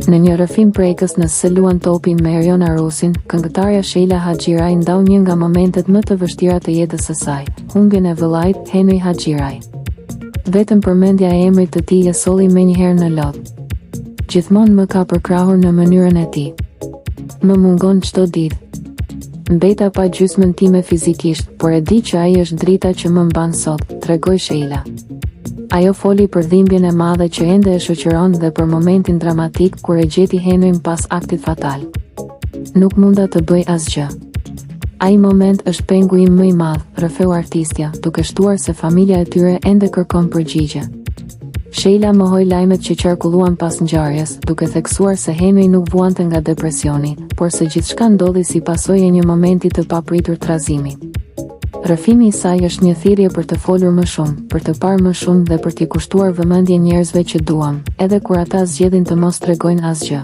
Në një rrëfim prekës në se luan topin me Erion Arusin, këngëtarja Sheila Haxhiraj ndau një nga momentet më të vështira të jetës së saj, humbjen e vëllait Henry Haxhiraj. Vetëm përmendja e emrit të tij e solli menjëherë në lot. Gjithmonë më ka përkrahur në mënyrën e tij. Më mungon çdo ditë. Mbeta pa gjysmën time fizikisht, por e di që ai është drita që më mban sot, tregoi Sheila. Ajo foli për dhimbjen e madhe që ende e shoqëron dhe për momentin dramatik kur e gjeti Henryn pas aktit fatal. Nuk munda të bëj asgjë. Ai moment është pengu im më i madh, rrëfeu artistja, duke shtuar se familja e tyre ende kërkon përgjigje. Sheila mohoi lajmet që qarkulluan pas ngjarjes, duke theksuar se Henry nuk vuante nga depresioni, por se gjithçka ndodhi si pasojë e një momenti të papritur trazimi. Rrëfimi i saj është një thirrje për të folur më shumë, për të parë më shumë dhe për t'i kushtuar vëmendje njerëzve që duam, edhe kur ata zgjedhin të mos tregojnë asgjë.